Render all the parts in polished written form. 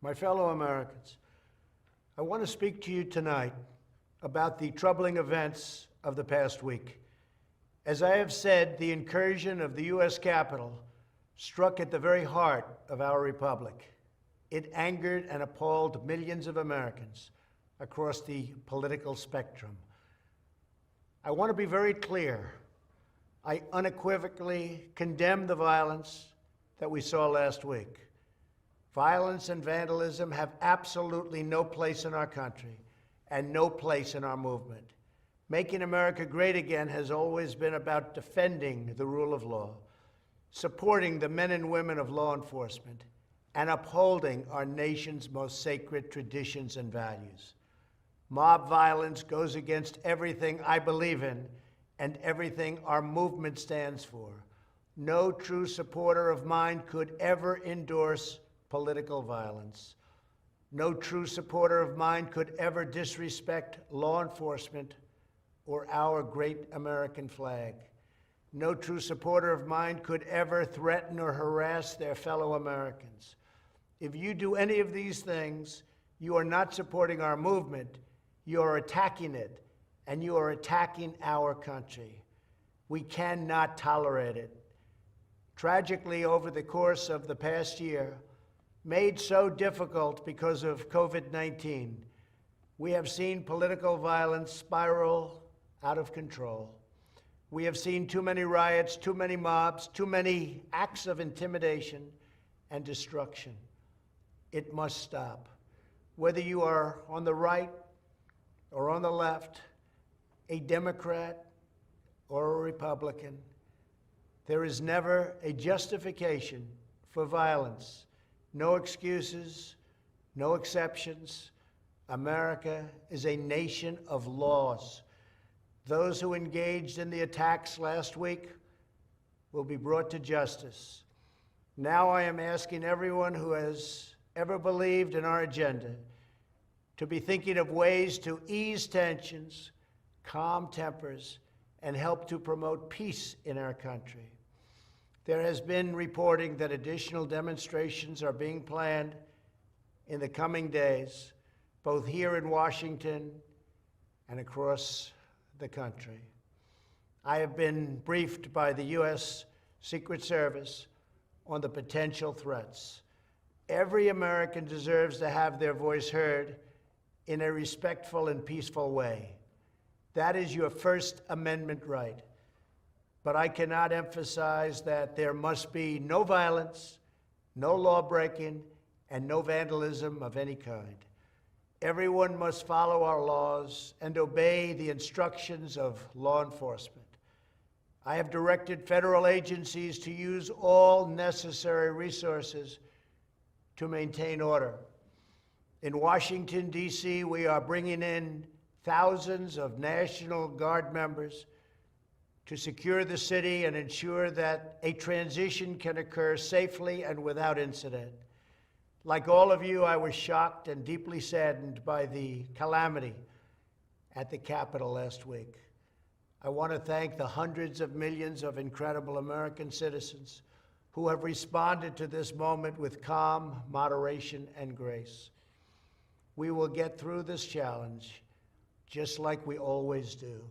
My fellow Americans, I want to speak to you tonight about the troubling events of the past week. As I have said, the incursion of the U.S. Capitol struck at the very heart of our republic. It angered and appalled millions of Americans across the political spectrum. I want to be very clear. I unequivocally condemn the violence that we saw last week. Violence and vandalism have absolutely no place in our country and no place in our movement. Making America great again has always been about defending the rule of law, supporting the men and women of law enforcement, and upholding our nation's most sacred traditions and values. Mob violence goes against everything I believe in and everything our movement stands for. No true supporter of mine could ever endorse political violence. No true supporter of mine could ever disrespect law enforcement or our great American flag. No true supporter of mine could ever threaten or harass their fellow Americans. If you do any of these things, you are not supporting our movement, you are attacking it, and you are attacking our country. We cannot tolerate it. Tragically, over the course of the past year, made so difficult because of COVID-19, we have seen political violence spiral out of control. We have seen too many riots, too many mobs, too many acts of intimidation and destruction. It must stop. Whether you are on the right or on the left, a Democrat or a Republican, there is never a justification for violence. No excuses, no exceptions. America is a nation of laws. Those who engaged in the attacks last week will be brought to justice. Now I am asking everyone who has ever believed in our agenda to be thinking of ways to ease tensions, calm tempers, and help to promote peace in our country. There has been reporting that additional demonstrations are being planned in the coming days, both here in Washington and across the country. I have been briefed by the U.S. Secret Service on the potential threats. Every American deserves to have their voice heard in a respectful and peaceful way. That is your First Amendment right. But I cannot emphasize that there must be no violence, no law-breaking, and no vandalism of any kind. Everyone must follow our laws and obey the instructions of law enforcement. I have directed federal agencies to use all necessary resources to maintain order. In Washington, D.C., we are bringing in thousands of National Guard members to secure the city and ensure that a transition can occur safely and without incident. Like all of you, I was shocked and deeply saddened by the calamity at the Capitol last week. I want to thank the hundreds of millions of incredible American citizens who have responded to this moment with calm, moderation, and grace. We will get through this challenge just like we always do.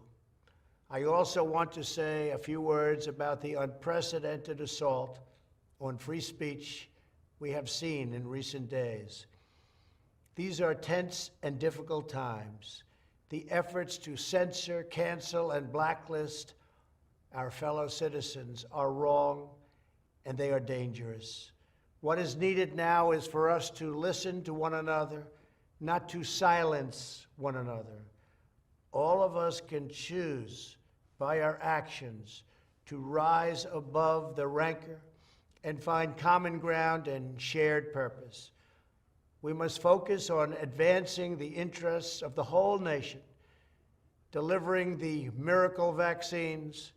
I also want to say a few words about the unprecedented assault on free speech we have seen in recent days. These are tense and difficult times. The efforts to censor, cancel, and blacklist our fellow citizens are wrong, and they are dangerous. What is needed now is for us to listen to one another, not to silence one another. All of us can choose by our actions to rise above the rancor and find common ground and shared purpose. We must focus on advancing the interests of the whole nation, delivering the miracle vaccines,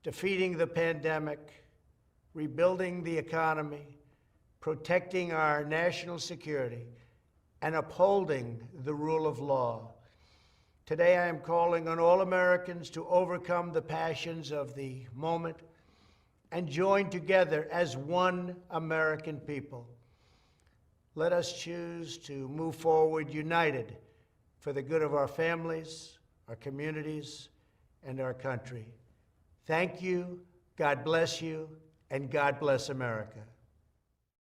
defeating the pandemic, rebuilding the economy, protecting our national security, and upholding the rule of law. Today, I am calling on all Americans to overcome the passions of the moment and join together as one American people. let us choose to move forward united for the good of our families, our communities, and our country. Thank you, God bless you, and God bless America.